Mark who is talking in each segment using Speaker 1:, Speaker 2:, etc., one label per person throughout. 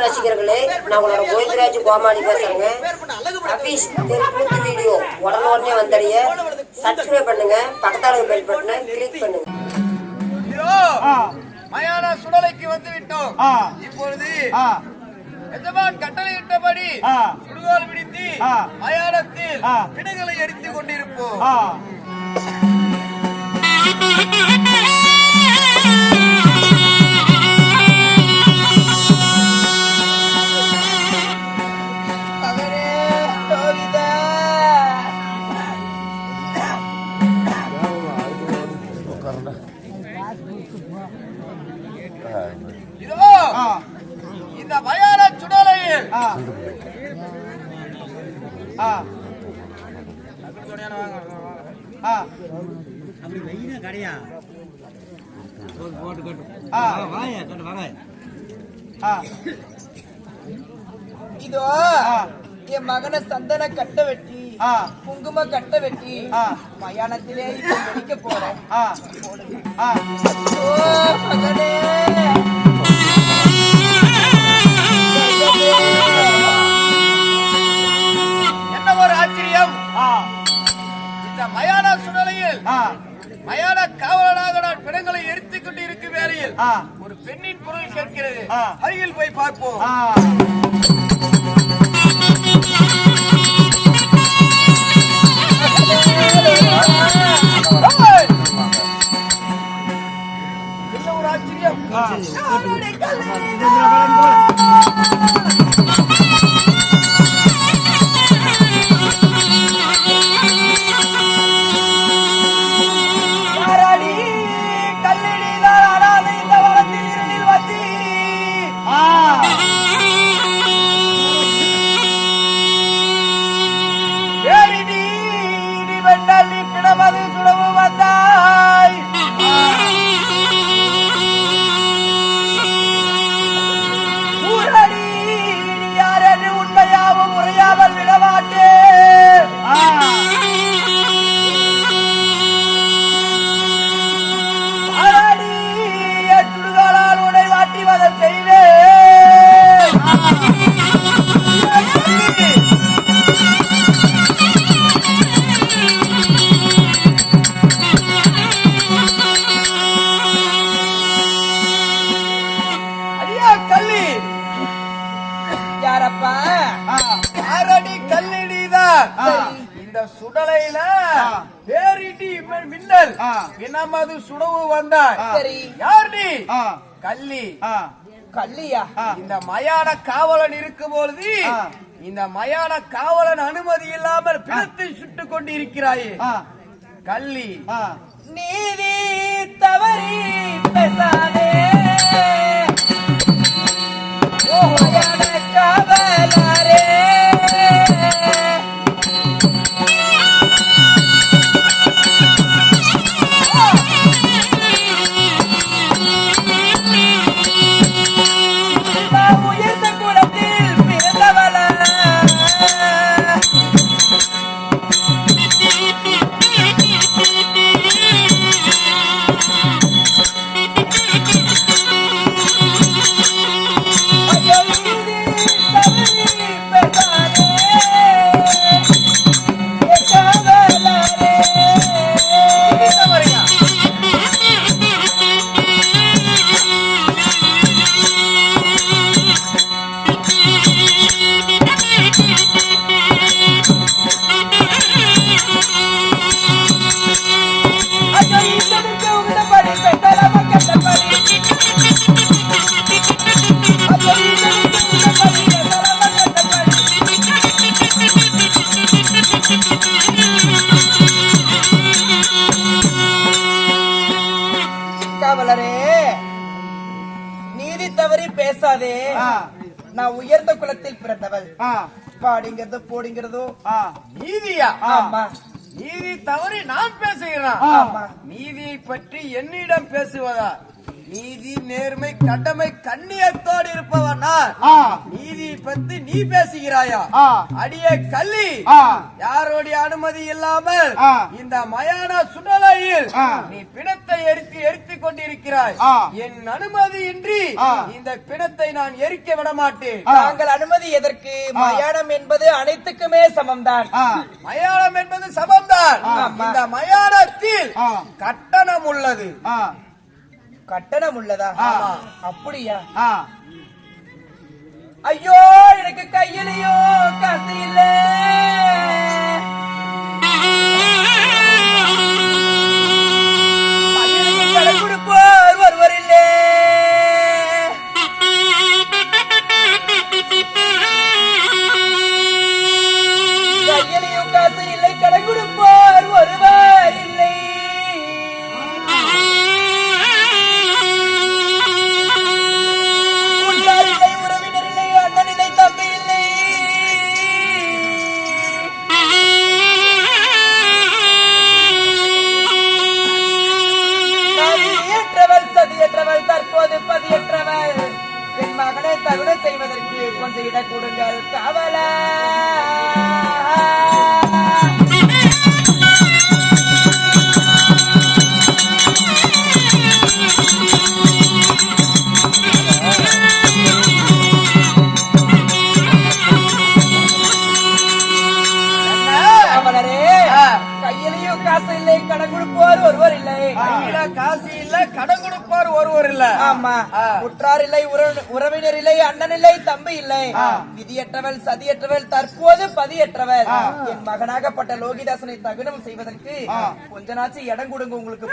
Speaker 1: ரசிகர்களே, நான் உங்களோட கோவிந்தராஜ் கோமாளி பேசுறேங்க. அபீஸ் தெருக்கூத்து வீடியோ உடனே வந்தடைய சப்ஸ்கிரைப் பண்ணுங்க, பக்கத்தால பெல் பட்டனை கிளிக் பண்ணுங்க.
Speaker 2: மயான சுடலைக்கு வந்து விட்டோம். இப்பொழுது எஜமான் கட்டளையிட்டபடி சுடுகால் பிடித்து மயானத்தில் பிணங்களை எரித்துக் கொண்டிருப்போம். இதோ இந்த மயான சுடலையில்
Speaker 3: இதோ என் மகனை சந்தன கட்ட வெட்டி குங்கும கட்ட வெட்டி மயானத்திலே வெடிக்க போறேன். மகனே
Speaker 2: என்ன ஒரு ஆச்சரியம்! இந்த மயான சுடலையில் மயான காவலனாக நான் பிணங்களை எரித்துக் கொண்டு இருக்கும் வேளையில் ஒரு பெண்ணின் குரல் கேட்கிறது. அருகில் போய் பார்ப்போம். என்ன ஒரு ஆச்சரியம்! பிணமது சுடவு வந்தாய். ஊரடி நீ யார் என்று உண்மையாவும் முறையாமல் விடமாட்டேன். ஆராடி என் சுடுகாலால் உடை வாட்டி வதம் செய்வேன். இந்த சுடலையில பேரிடி மின்னல் பிணமது சுடவு வந்தாய். யார் நீ? கள்ளி.
Speaker 3: கள்ளியா?
Speaker 2: இந்த மயான காவலன் இருக்கும் பொழுது இந்த மயான காவலன் அனுமதி இல்லாமல் பிணத்தை சுட்டுக் கொண்டு இருக்கிறாயே கள்ளி.
Speaker 3: நீதி தவறி பேசாதே மயான காவலரே. நீதி தவறி பேசாதே. நான் உயர்ந்த குலத்தில் பிறந்தவள். பாடிங்கிறது போடிங்கிறதோ
Speaker 2: நீதியா?
Speaker 3: ஆமா.
Speaker 2: நீதி தவறி நான் பேசுகிறேன். நீதியை பற்றி என்னிடம் பேசுவதா? நீதி நேர்மை கடமை கண்ணியத்தோடு இருப்பவன் நான். நீதியை பத்தி நீ பேசுகிறாயா? அடியே கள்ளி, யாருடைய அனுமதி இல்லாமல் இந்த மயான சுடலையில் நீ பிணத்தை எரித்துக் கொண்டிருக்கிறாய். என் அனுமதியின்றி இந்த பிணத்தை நான் எரிக்க விட மாட்டேன்.
Speaker 3: நாங்கள் அனுமதி எதற்கு? மயானம் என்பது அனைத்துக்குமே சமம்தான்.
Speaker 2: மயானம் என்பது சமம்தான். இந்த மயானத்தில் கட்டணம் உள்ளது.
Speaker 3: கட்டணம் உள்ளதா? அப்படியா? ஐயோ, எனக்கு கையிலையோ காசு இல்ல. கொடுப்போர் ஒருவர் இல்லை. கையிலையும் காசு இல்லை, கடன் கொடுப்போர் ஒருவர் இல்லை. தற்போது பதியற்றவள். என் மகனை தகுதி செய்வதற்கு கொஞ்சம் இடம் கொடுங்கள். கவலை கையிலையும் காசு இல்லை, கடன் கொடுப்போர் ஒருவர் இல்லை.
Speaker 2: காசு இல்ல, கடன் கொடுப்பார் ஒருவர் இல்ல.
Speaker 3: ஆமா, உற்றார் இல்லை, உறவினர் இல்லை, அண்ணன் இல்லை, தம்பி இல்லை. விதியற்றவள், சதியற்றவள், தற்போது பதியற்றவள். என் மகனாகப்பட்ட லோகிதாசனை தகுனம் செய்வதற்கு கொஞ்ச நாச்சு இடம் கொடுங்க. உங்களுக்கு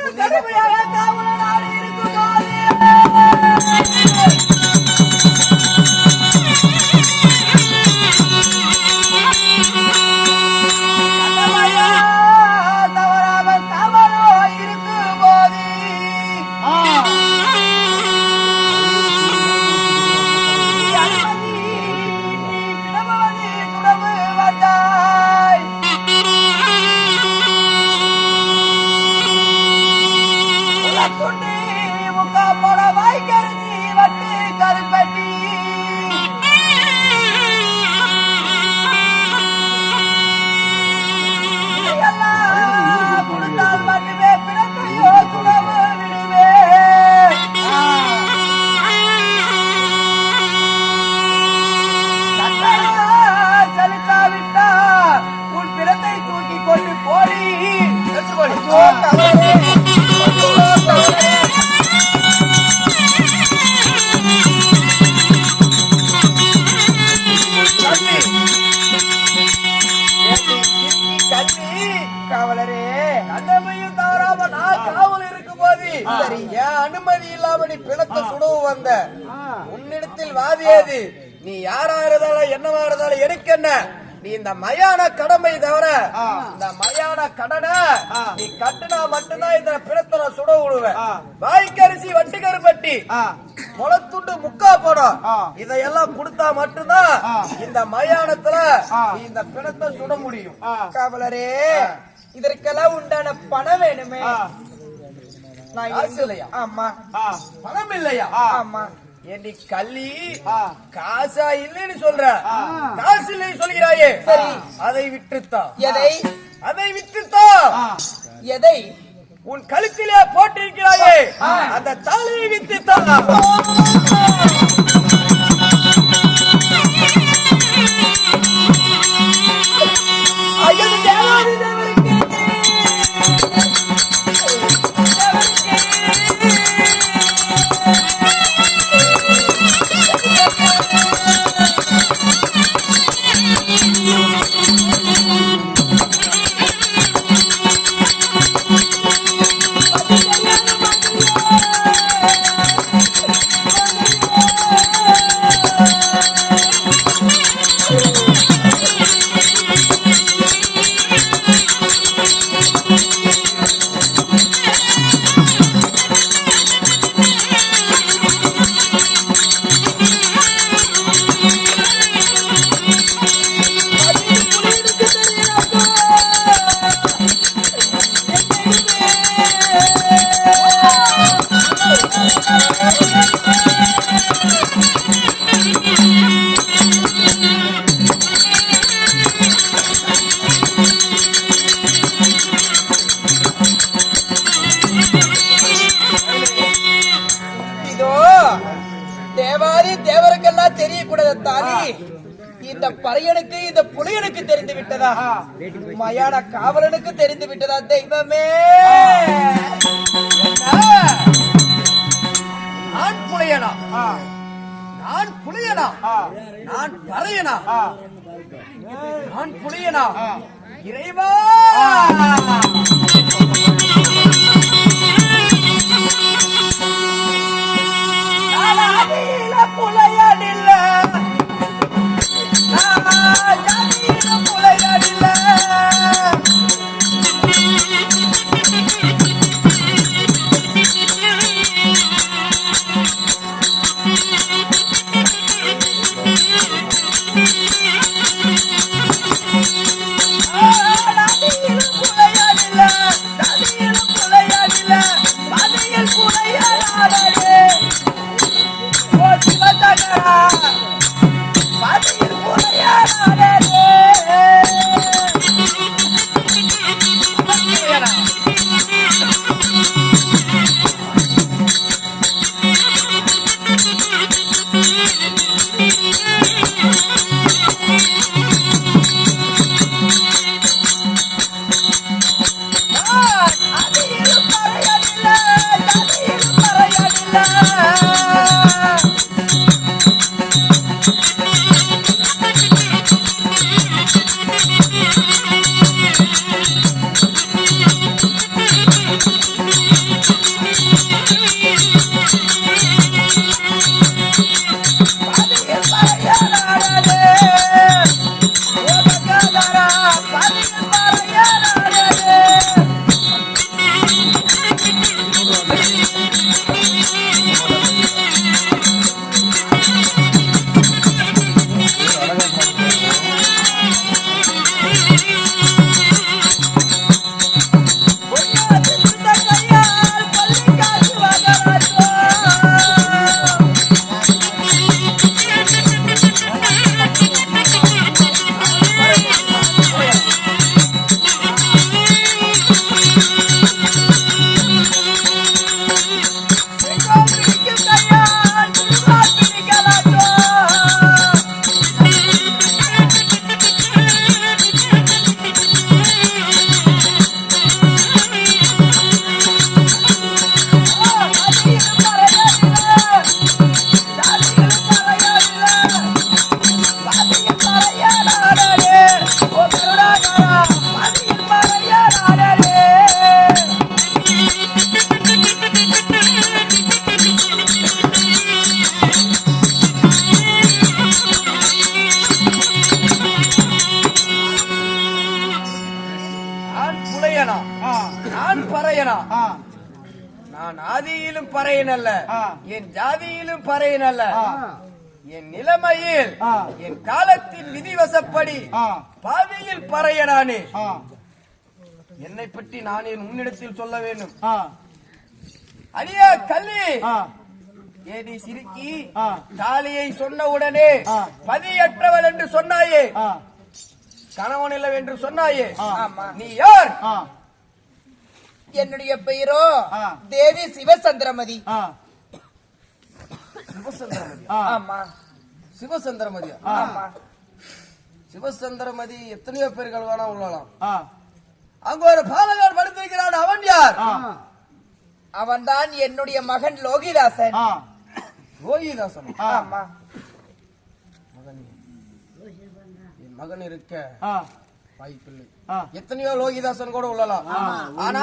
Speaker 2: அனுமதி இல்லாம நீ பிணத்தை சுடவும் வந்த. உன்னிடத்தில் வாதியது நீ யாரா இருந்தாலும் என்னவா இருந்தாலும் எனக்கு என்ன? நீ இந்த மயான கடமை தவிர இந்த மயான கடனை நீ கட்டுனா மட்டும்தான் இந்த பிணத்தை நான் சுட விடுவேன். வாய்க்கரிசி, வட்டி கருப்பட்டி, முளத்துண்டு, முக்கா போடும், இதையெல்லாம் கொடுத்தா மட்டும்தான் இந்த மயானத்துல நீ இந்த பிணத்தை சுட முடியும்.
Speaker 3: காவலரே, இதற்கெல்லாம் உண்டான பணம் வேணுமே.
Speaker 2: ஆமா, பணம் இல்லையா?
Speaker 3: ஆமா.
Speaker 2: ஏண்டி கள்ளி, காசா இல்லைன்னு சொல்ற? காசு இல்லைன்னு சொல்கிறாயே,
Speaker 3: சரி,
Speaker 2: அதை விட்டுத்தான்.
Speaker 3: எதை?
Speaker 2: அதை விட்டுத்தான்.
Speaker 3: எதை?
Speaker 2: உன் கழுத்திலே போட்டிருக்கிறாயே அந்த தாலியை விட்டுத்தான்.
Speaker 3: தாலி இந்த பறையனுக்கு இந்த புலியனுக்கு தெரிந்து விட்டதா? மயான காவலனுக்கு தெரிந்து விட்டதா? தெய்வமே,
Speaker 2: நான் புலையனா? நான் புலையனா? நான் பறையனா? நான் புலையனா? இறைவா, புலையனில்ல, புலையனில்ல. நான் பறையனா? நான் ஆதியிலும் பறையன் அல்ல, என் ஜாதியிலும் பறையன் அல்ல. என் நிலைமையில் என் காலத்தின் விதிவசப்படி பாதியில் பறையனானே. என்னை பற்றி நான் என் உன்னிடத்தில் சொல்ல வேண்டும். அடியா கள்ளி, ஏடி சிரிக்கி, தாலியை சொன்ன உடனே பதியற்றவள் என்று சொன்னாயே, கணவன் இல்லை என்று சொன்னாயே, நீ யார்?
Speaker 3: என்னுடைய பெயரோ தேவி சிவசந்திரமதி.
Speaker 2: சிவசந்திரமதி?
Speaker 3: ஆமா.
Speaker 2: சிவசந்திரமதியா?
Speaker 3: ஆமா.
Speaker 2: சிவசந்திரமதி எத்தனையோ பேர்கள் வேணா உள்ளலாம். அங்க ஒரு பாலகர் படுத்திருக்கிறான், அவன் யார்?
Speaker 3: அவன்தான் என்னுடைய மகன் லோகிதாசன்.
Speaker 2: லோகிதாசன்?
Speaker 3: ஆமா.
Speaker 2: என் மகன் இருக்க வாய்ப்பில்லை. எத்தனையோ லோகிதாசன் கூட உள்ளலாம். ஆனா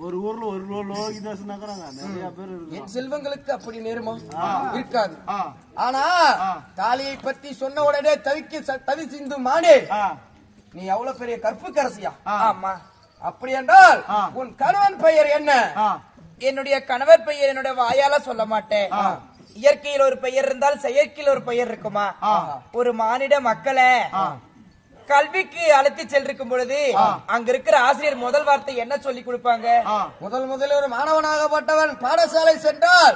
Speaker 4: ஒரு ஊர்ல ஒரு லோகிதாசன் நிறைய பேர் இருக்கு.
Speaker 2: என் செல்வங்களுக்கு அப்படி நேருமா? இருக்காது. ஆனா தாலியை பத்தி சொன்ன உடனே தவி சிந்து மானே, நீ எவ்வளவு பெரிய கற்புக்கரசியா?
Speaker 3: ஆமா.
Speaker 2: அப்படி என்றால் உன் கணவன் பெயர் என்ன?
Speaker 3: என்னுடைய கணவர் பெயர் என்னுடைய வாயால சொல்ல மாட்டேன். இயற்கையில் ஒரு பெயர் இருந்தால் செயற்கையில் ஒரு பெயர் இருக்குமா? ஒரு மானிட மக்களை கல்விக்கு அழைத்து சென்றிருக்கும் பொழுது அங்க இருக்கிற ஆசிரியர் முதல் வார்த்தை என்ன சொல்லி கொடுப்பாங்க?
Speaker 2: முதலில் ஒரு மாணவனாகப்பட்டவன் பாடசாலை சென்றால்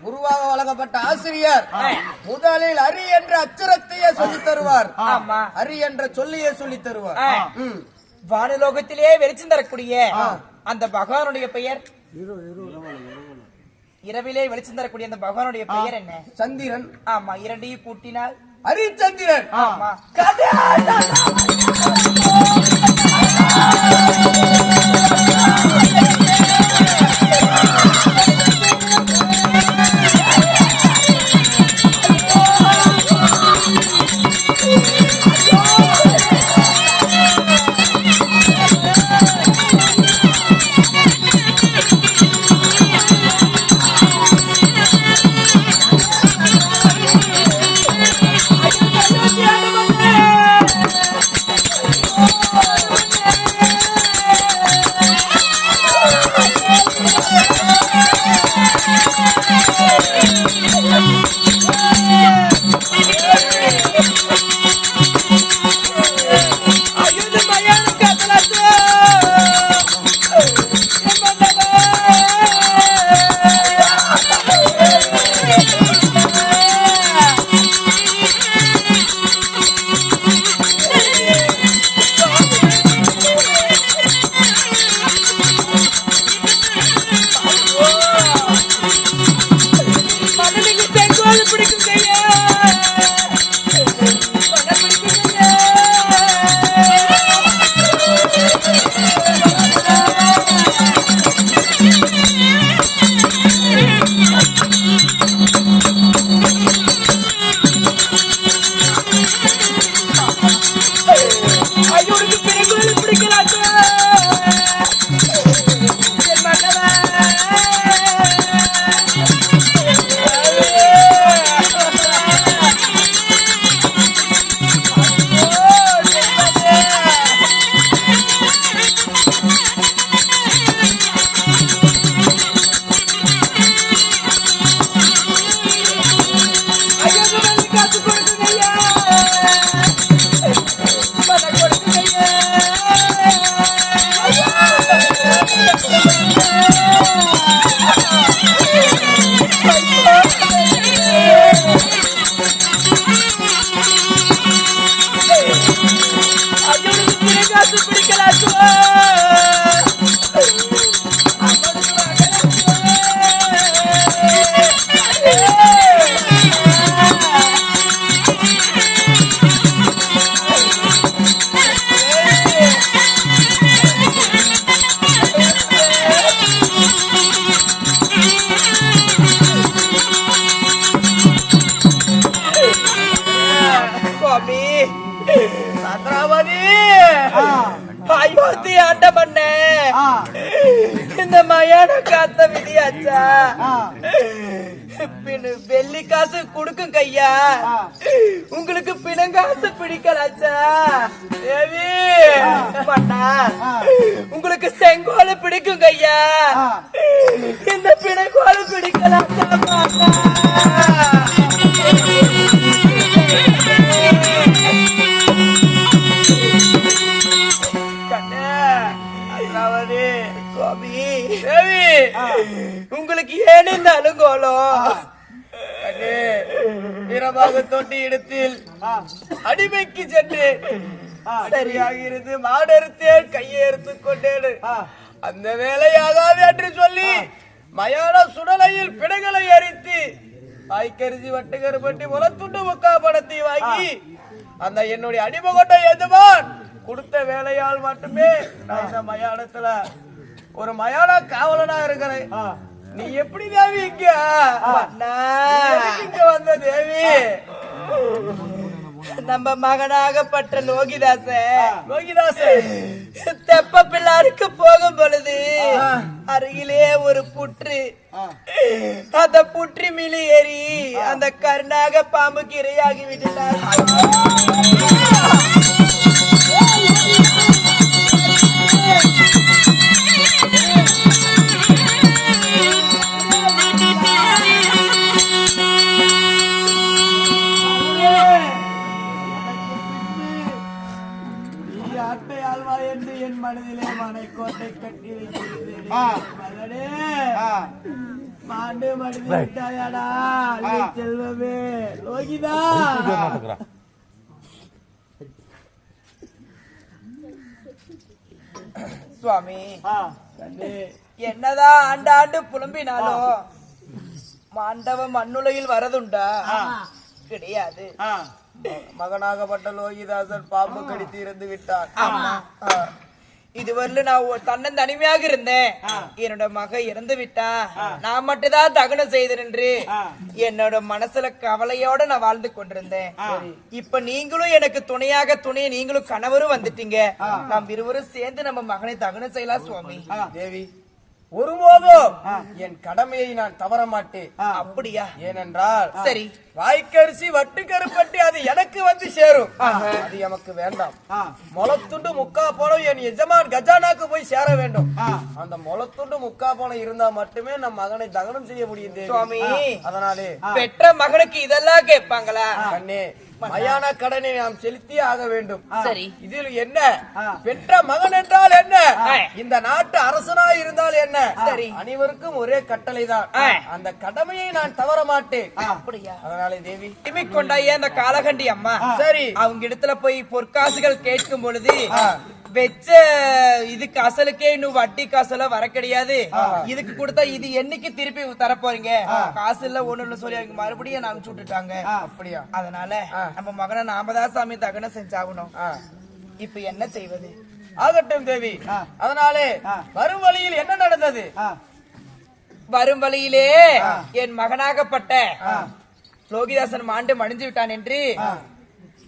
Speaker 2: குருவாக வழங்கப்பட்ட ஆசிரியர் முதலில் அரி என்ற அச்சரத்தையே சொல்லி தருவார். அரி என்ற சொல்லியே சொல்லி தருவார்.
Speaker 3: வானுலோகத்திலேயே வெளிச்சம் தரக்கூடிய அந்த பகவானுடைய பெயர் இரவிலே வெளிச்சம் தரக்கூடிய அந்த பகவானுடைய பெயர் என்ன?
Speaker 2: சந்திரன்.
Speaker 3: ஆமா, இரண்டையும் கூட்டினால்
Speaker 2: ஹரிச்சந்திரன்.
Speaker 3: ஆமா. அயோத்தி ஆண்டமண்ண இந்த மயான காத்த விதியாச்சா வெள்ளி காசு குடுக்கும் கையா, உங்களுக்கு பிணங்காசு பிடிக்கலாச்சா தேவி பண்ணா, உங்களுக்கு செங்கோல பிடிக்கும் கையா, இந்த பிணங்கோல பிடிக்கலாச்சா பண்ணா. உங்களுக்கு ஏன் இந்த அலுங்கோலம்? இரவாக தொட்டி இடத்தில் அடிமைக்கு சென்று சரியாகிறது, மாடறுத்தேன், கையெடுத்து கொண்டேன். அந்த வேலையாகாது என்று சொல்லி மயான சுடலையில் பிணங்களை எரித்து வாய்க்கரிசி வட்டுகரு பட்டி முளத்துண்டு முக்கா பணத்தை வாங்கி அந்த என்னுடைய அடிமை கொண்ட எஜமான் கொடுத்த வேலையால் மட்டுமே நான் இந்த மயானத்துல ஒரு மயான காவலனா இருக்கிறேன். நீ எப்படி தேவி இங்க வந்த தேவி? நம்ம மகனாகப்பட்ட லோகிதாச தெப்ப பிள்ளாருக்கு போகும் பொழுது அருகிலே ஒரு புற்று, அந்த புற்றி மீது ஏறி அந்த கருணாக பாம்புக்கு இரையாகி விட்டார். என் மனதிலே மனைக்கோட்டை கட்டி வைத்திருந்தேன். மாண்டு மடிந்து விட்டாயாடா செல்வமே லோகிதா. சுவாமி, என்னதான் ஆண்டாண்டு புலம்பினாலும் மாண்டவ மண்ணுலையில் வரதுண்டா? கிடையாது.
Speaker 2: மகனாகப்பட்ட லோகிதாசன் பாம்பு கடித்து இறந்து விட்டார்.
Speaker 3: ஆமா. இதுவரையிலும் நான் தன்னன் தனிமையாக இருந்தேன். என்னோட மக இறந்து விட்டா, நான் மட்டும்தான் தகனம் செய்தேன் என்று என்னோட மனசுல கவலையோட நான் வாழ்ந்து கொண்டிருந்தேன். இப்ப நீங்களும் எனக்கு துணையை நீங்களும் கணவரும் வந்துட்டீங்க. நாம் இருவரும் சேர்ந்து நம்ம மகனை தகனம் செய்யலாம் சுவாமி.
Speaker 2: தேவி, ஒருபோதும் என் கடமையை நான் தவற மாட்டேன்.
Speaker 3: அப்படியா?
Speaker 2: ஏனென்றால்
Speaker 3: சரி,
Speaker 2: வாய்க்கரிசி வட்டு கருப்பட்டி அது எனக்கு வந்து சேரும். அது எமக்கு வேண்டாம். முளத்துண்டு முக்கா போலம் என் எஜமான் கஜானாக்கு போய் சேர வேண்டும். அந்த முளத்துண்டு முக்கா போலம் இருந்தா மட்டுமே நம் மகனை தகனம் செய்ய முடியும் தேவி.
Speaker 3: சுவாமி,
Speaker 2: அதனாலே
Speaker 3: பெற்ற மகனுக்கு இதெல்லாம் கேட்பாங்களா?
Speaker 2: கண்ணே, மயான கடனை நாம் செலுத்தியே ஆக வேண்டும்.
Speaker 3: சரி,
Speaker 2: இதில் என்ன? பெற்ற மகன் என்றால் என்ன? இந்த நாட்டு அரசனாய் இருந்தால் என்ன?
Speaker 3: சரி,
Speaker 2: அனைவருக்கும் ஒரே கட்டளை தான். அந்த கடமையை நான் தவற மாட்டேன்.
Speaker 3: அப்படியா?
Speaker 2: அதனாலே தேவி,
Speaker 3: கொண்டாயே அந்த காலகண்டி அம்மா,
Speaker 2: சரி,
Speaker 3: அவங்க இடத்துல போய் பொற்காசுகள் கேட்கும் பொழுது வெச்ச இதுக்கு அசலுக்கே இன்னும் வட்டி காசெல்லாம் வர கிடையாது. இதுக்கு கொடுத்தா இது என்னைக்கு திருப்பி தர போறீங்க? காசு இல்ல ஒண்ணு இல்ல சொல்லி அவங்க மறுபடியும் அனுப்பிச்சு விட்டுட்டாங்க.
Speaker 2: அப்படியா?
Speaker 3: அதனால நம்ம மகனை நாம தான் சாமி தகனம் செஞ்சாகணும். இப்ப என்ன செய்வது?
Speaker 2: ஆகட்டும் தேவி. அதனாலே வரும் வழியில் என்ன நடந்தது?
Speaker 3: வரும் வழியிலே என் மகனாகப்பட்ட லோகிதாசன் மாண்டு மடிஞ்சு விட்டான் என்று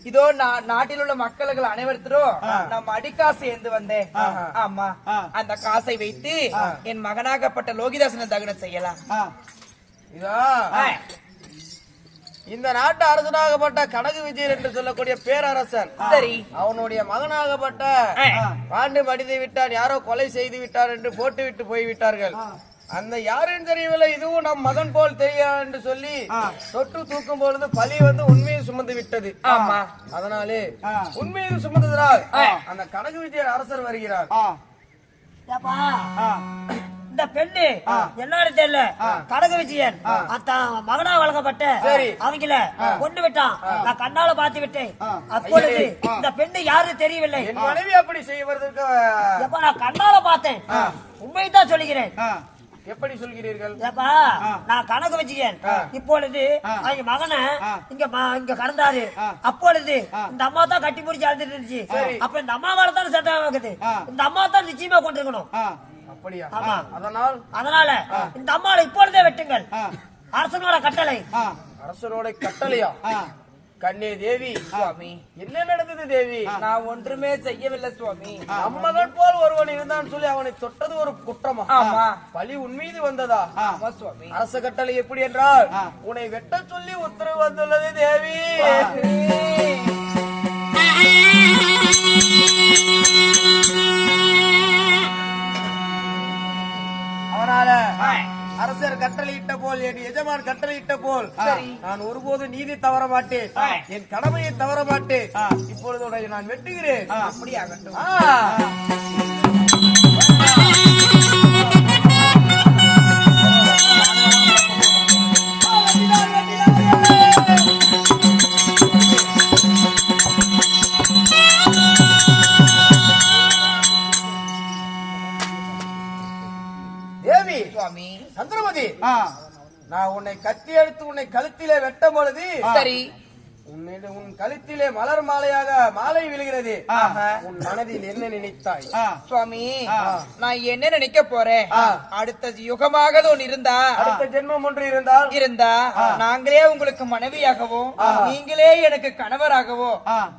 Speaker 3: இதோ நாட்டில் உள்ள மக்கள்கள் அனைவரும் நம்ம அடிக்காசை ஏந்து வந்தேன். ஆமா, அந்த காசை வைத்து என் மகனாகப்பட்ட லோகிதாசனை தகனம் செய்யலாம்.
Speaker 2: இந்த நாட்டு அரசனாகப்பட்ட கனகு விஜயன் என்று சொல்லக்கூடிய பேரரசன்,
Speaker 3: சரி,
Speaker 2: அவனுடைய மகனாகப்பட்ட பாண்டு மடிந்து விட்டான், யாரோ கொலை செய்து விட்டார் என்று போட்டு விட்டு போய்விட்டார்கள். அந்த யாருன்னு தெரியவில்லை, இதுவும் நம் மகன் போல் தெரியாது என்று சொல்லி தொட்டு தூக்கும் பொழுது பழி வந்து உண்மையை சுமந்து விட்டது.
Speaker 3: ஆமா,
Speaker 2: அதனாலே உண்மையை சுமந்ததால் அந்த கனகு விஜயன் அரசர் வருகிறார்.
Speaker 5: இந்த பெண்ணு என்னன்னு தெரியல, கடக விஜயன் மகனா வழங்கப்பட்ட அவங்கள கொண்டு விட்டான். நான் கண்ணால பார்த்து விட்டேன். அப்பொழுது இந்த பெண்ணு யாரு தெரியவில்லை.
Speaker 2: என் மனைவி அப்படி செய்வதற்கு
Speaker 5: நான் கண்ணால பார்த்தேன். உண்மைதான் சொல்லுகிறேன்.
Speaker 2: எப்படி சொல்கிறீர்கள்?
Speaker 5: நான் கனக விஜயன் இப்பொழுது அவங்க மகனை இங்க கடந்தாரு. அப்பொழுது இந்த அம்மா தான் கட்டி பிடிச்சி அழுதுட்டு இருந்துச்சு. அப்ப இந்த அம்மாவால தான் சட்டம் ஆகுது. இந்த அம்மா தான் நிச்சயமா கொண்டிருக்கணும்.
Speaker 2: அப்படியா?
Speaker 5: ஆமா.
Speaker 2: அதனால
Speaker 5: இந்த அம்மாவை இப்பொழுதே வெட்டுங்கள். அரசனோட கட்டளை.
Speaker 2: அரசனோட கட்டளையா? கண்ணே தேவி,
Speaker 3: சுவாமி,
Speaker 2: என்ன நடந்தது தேவி?
Speaker 3: நான் ஒன்றுமே செய்யவில்லை சுவாமி.
Speaker 2: அம்மகன் போல் ஒருவன் இருந்தான் சொல்லி அவனை தொட்டது ஒரு குற்றமா?
Speaker 3: ஆமா.
Speaker 2: பழி உன் மீது வந்ததா?
Speaker 3: ஆமா சுவாமி.
Speaker 2: அரச கட்டளை எப்படி என்றால் உன்னை வெட்ட சொல்லி உத்தரவு வந்துள்ளது தேவி. அவனால அரசர் கட்டளையிட்ட போல், என் எஜமான் கட்டளையிட்ட போல் நான் ஒருபோது நீதி தவற மாட்டேன், என் கடமையை தவற மாட்டேன். இப்பொழுது நான் வெட்டுகிறேன்.
Speaker 3: அப்படியாகட்டும்.
Speaker 2: தேவி,
Speaker 3: சுவாமி,
Speaker 2: சந்திரமதி, நான் உன்னை கத்தி எடுத்து உன்னை கழுத்திலே வெட்டும் பொழுது
Speaker 3: சரி,
Speaker 2: உன் கழுத்திலே மலர் மாலையாக மாலை விழுகிறது. உன் மனதில் என்ன நினைத்தாய்?
Speaker 3: சுவாமி, நான் என்ன நினைக்க போறேன்? அடுத்த யுகமாக ஒன்று இருந்தா,
Speaker 2: அடுத்த ஜென்மம் ஒன்று
Speaker 3: இருந்தா நாங்களே உங்களுக்கு மனைவியாகவோ நீங்களே எனக்கு கணவராகவோ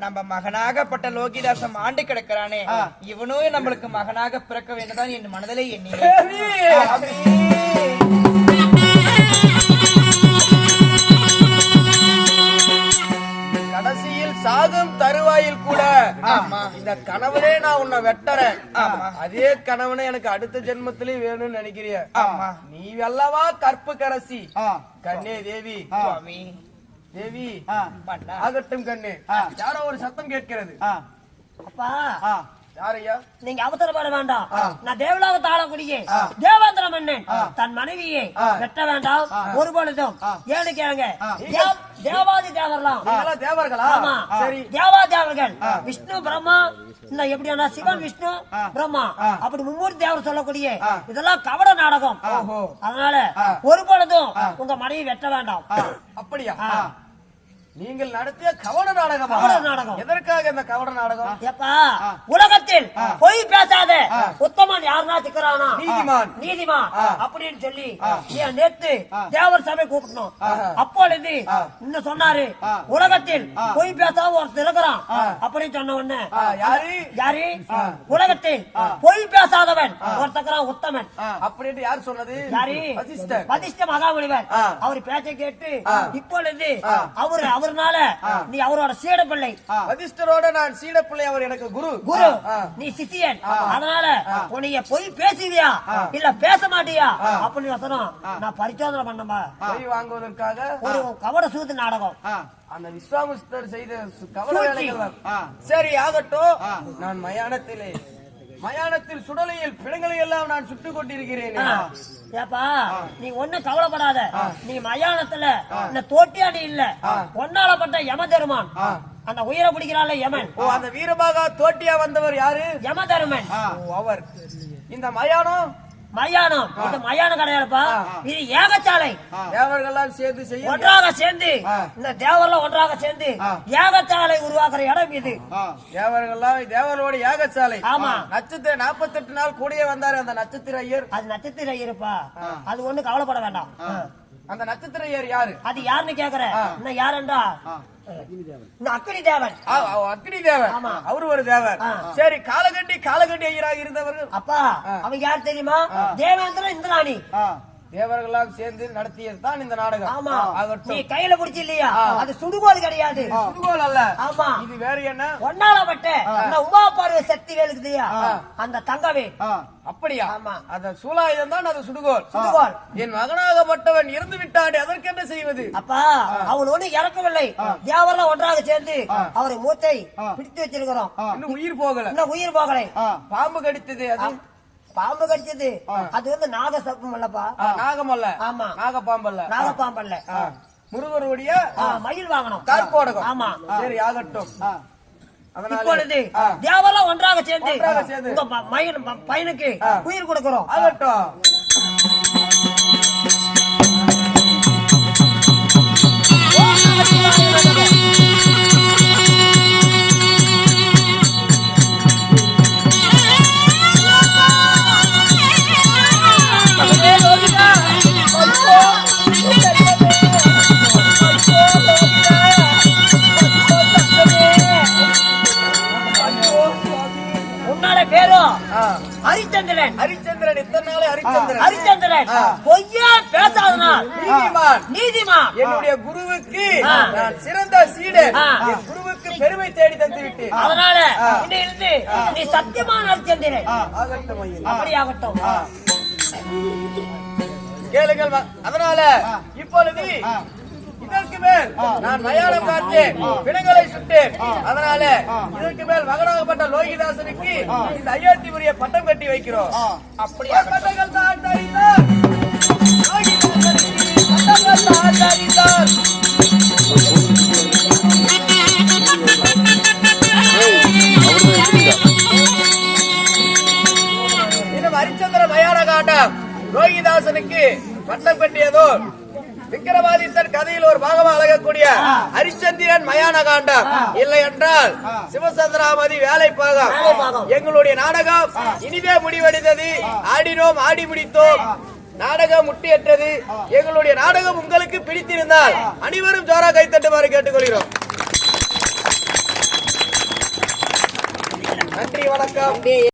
Speaker 3: நம்ம மகனாகப்பட்ட லோகிதாசம் ஆண்டு கிடக்கிறானே, இவனும் நம்மளுக்கு மகனாக பிறக்க வேண்டுதான் என் மனதிலே எண்ணி
Speaker 2: கடைசியில் சாகும் தருவாயில் கூட இந்த கணவனே நான் உன்னை வெட்டறேன். அதே கணவனே எனக்கு அடுத்த ஜென்மத்திலே வேணும்னு நினைக்கிறிய? நீ அல்லவா கற்பு கரசி. கண்ணே தேவி, தேவி, ஆகட்டும் கண்ணே. யாரோ ஒரு சத்தம் கேட்கிறது.
Speaker 5: அப்பா,
Speaker 2: யாரையா?
Speaker 5: நீங்க அவசரப்பட வேண்டாம். நான் தேவலோகத்தை ஆளக்கூடிய தேவேந்திர மன்னன் தன் மனைவியை வெட்ட வேண்டாம் ஒரு பொழுதும். ஏன்னு கேளுங்க, தேவாதி தேவர் தேவரெல்லாம்
Speaker 2: நீங்களாம் தேவர்களா?
Speaker 5: ஆமா.
Speaker 2: சரி.
Speaker 5: தேவர்கள் விஷ்ணு பிரம்மா இந்த எப்படின்னா சிவன் விஷ்ணு பிரம்மா அப்படி மும்மூர்த்தி தேவர் சொல்லக்கூடிய இதெல்லாம் கவட நாடகம். அதனால ஒரு பொழுதும் உங்க மனைவி வெட்ட வேண்டாம்.
Speaker 2: அப்படியா? நீங்கள் நடத்திய கவட நாடகம்.
Speaker 5: கவட நாடகம்.
Speaker 2: எதற்காக இந்த கவட நாடகம்?
Speaker 5: எப்பா உலகத்தில் பொய் பேசாத உத்தமன் யாருன்னா திக்கிறானா? நீதிமான் அப்படின்னு சொல்லி ஏன் நேத்து தேவர் சபை கூப்பிடணும். அப்பொழுது இன்னும் சொன்னாரு உலகத்தில் பொய் பேசாம ஒருத்தர் இருக்கிறான் அப்படின்னு சொன்ன உடனே யாரு உலகத்தில் பொய் பேசாதவன் ஒருத்தக்கிறான் உத்தமன்
Speaker 2: அப்படின்னு யார் சொன்னது?
Speaker 5: யாரு? வசிஷ்ட மகாமுனிவர். அவர் பேச்சை கேட்டு இப்பொழுது அவர்னால நீ அவரோட சீட பிள்ளை.
Speaker 2: வசிஷ்டரோட நான் சீட பிள்ளை. அவர் எனக்கு குரு.
Speaker 5: நீ சிஷியன். அதனால உன்னைய போய் பேசுவியா இல்ல பேச மாட்டியா அப்படின்னு சொன்னோம். நான் பரிசோதனை பண்ணமா
Speaker 2: பொய் வாங்குவதற்காக
Speaker 5: ஒரு கவட சூது நாடகம்.
Speaker 2: அந்த விஸ்வாமிஸ்தர் செய்த கவட வேலைகள். சரி ஆகட்டும். நான் மயானத்தில் சுடலையில் பிணங்களை எல்லாம் நான் சுட்டுக் கொண்டிருக்கிறேன்.
Speaker 5: ஏப்பா நீ ஒண்ணு கவலைப்படாத. நீ மயானத்துல இந்த தோட்டியாடி இல்ல ஒன்னாலப்பட்ட யம தருமான் அந்த உயிரை பிடிக்கிறாள் யமன்.
Speaker 2: அந்த வீரமாக தோட்டியா வந்தவர் யாரு?
Speaker 5: யம தருமன்.
Speaker 2: அவர் இந்த மயானம்
Speaker 5: இது மயான கிடையாதுப்பா. இது ஏகச்சாலை.
Speaker 2: தேவர்கள்லாம் சேர்ந்து செய்ய
Speaker 5: ஒன்றாக சேர்ந்து இந்த தேவரெல்லாம் ஒன்றாக சேர்ந்து ஏகச்சாலை உருவாக்குற இடம் இது.
Speaker 2: தேவர்களோட யாகசாலை.
Speaker 5: ஆமா.
Speaker 2: நட்சத்திர 48 நாள் கூடயே வந்தாரு அந்த நட்சத்திர ஐயர்.
Speaker 5: அது நட்சத்திர ஐயர்ப்பா. அது ஒண்ணு கவலைப்பட வேண்டாம்.
Speaker 2: அந்த நட்சத்திர ஐயர் யாரு?
Speaker 5: அது யாருன்னு கேக்குற? இன்னும் யாருன்றா அக்னி தேவன்.
Speaker 2: அக்னி தேவன். அவரு ஒரு தேவர். சரி. காலகண்டி ஐயராக இருந்தவர்கள்
Speaker 5: அப்பா அவங்க யார் தெரியுமா? தேவேந்திர இந்திராணி.
Speaker 2: தேவர்களாம் சேர்ந்து நடத்தியது தான் இந்த நாடகம்.
Speaker 5: ஆமா. நீ கையில பிடிச்சி இல்லையா? அது சுடுகோல் கிடையாது.
Speaker 2: சுடுகோல் அல்ல.
Speaker 5: ஆமா.
Speaker 2: இது வேற என்ன?
Speaker 5: ஒன்னாலப்பட்ட அந்த உமா பார்வை சக்தி வேலுக்கு அந்த தங்கவே.
Speaker 2: அப்படியா?
Speaker 5: ஆமா.
Speaker 2: அந்த சூலாயுதம் தான் அது சுடுகோல். என் மகனாகப்பட்டவன் இறந்து விட்டாடி அதற்கு என்ன செய்வது?
Speaker 5: அப்பா அவன் ஒண்ணு இறக்கவில்லை. தேவரெல்லாம் ஒன்றாக சேர்ந்து அவரை மூச்சை பிடித்து வச்சிருக்கிறோம்.
Speaker 2: இன்னும் உயிர் போகல.
Speaker 5: இன்னும் உயிர் போகலை.
Speaker 2: பாம்பு கடித்தது. அது
Speaker 5: பாம்பு கடிச்சது. அது வந்து நாக சர்ப்பம் அல்லப்பா.
Speaker 2: நாகமல்ல.
Speaker 5: ஆமா.
Speaker 2: நாகப்பாம்பல்ல.
Speaker 5: நாகப்பாம்பல்ல.
Speaker 2: முருகருடைய
Speaker 5: மயில் வாங்கணும்.
Speaker 2: கார்கோடகம்.
Speaker 5: ஆமா.
Speaker 2: சரி ஆகட்டும்.
Speaker 5: இப்பொழுது தேவரெல்லாம் ஒன்றாக சேர்ந்து உங்க பையனுக்கு உயிர் கொடுக்கிறோம்.
Speaker 2: ஆகட்டும். ஹரிச்சந்திரன். இத்தனை நாளே ஹரிச்சந்திரன்.
Speaker 5: பொய்யா பேசாதனால் நீதிமான்.
Speaker 2: என்னுடைய குருவுக்கு நான் சிறந்த சீடன். என் குருவுக்கு பெருமை தேடி தந்து விட்டேன்.
Speaker 5: அதனால இன்னிலிருந்து நீ சத்தியமான ஹரிச்சந்திரன். அப்படி ஆகட்டும்.
Speaker 2: கேளுங்கள். அதனால இப்பொழுது இதற்கு மேல் நான் மயானம் பார்த்தேன், பிணங்களை சுட்டேன். அதனால இதற்கு மேல் மகனாகப்பட்ட லோகிதாசனுக்கு இந்த அயோத்திபுரிய பட்டம் கட்டி வைக்கிறோம். அப்படியே பட்டங்கள் தான் தரித்தார். பட்டங்கள் தான் தரித்தார். இன்னும் ஹரிச்சந்திர மயான காண்டம் லோகிதாசனுக்கு பட்டம் கட்டியதோ விக்கிரமாதித்தன் கதையில் ஒரு பாகமா அழகக்கூடிய ஹரிச்சந்திரன் மயான காண்டம். இல்லை என்றால் சிவசந்திராமதி வேலை பாகம். எங்களுடைய நாடகம் இனிதே முடிவடைந்தது. ஆடினோம், ஆடி முடித்தோம். நாடகம் முட்டியற்றது. எங்களுடைய நாடகம் உங்களுக்கு பிடித்திருந்தால் அனைவரும் ஜோரா கைத்தட்டுமாறு கேட்டுக்கொள்கிறோம். நன்றி, வணக்கம்.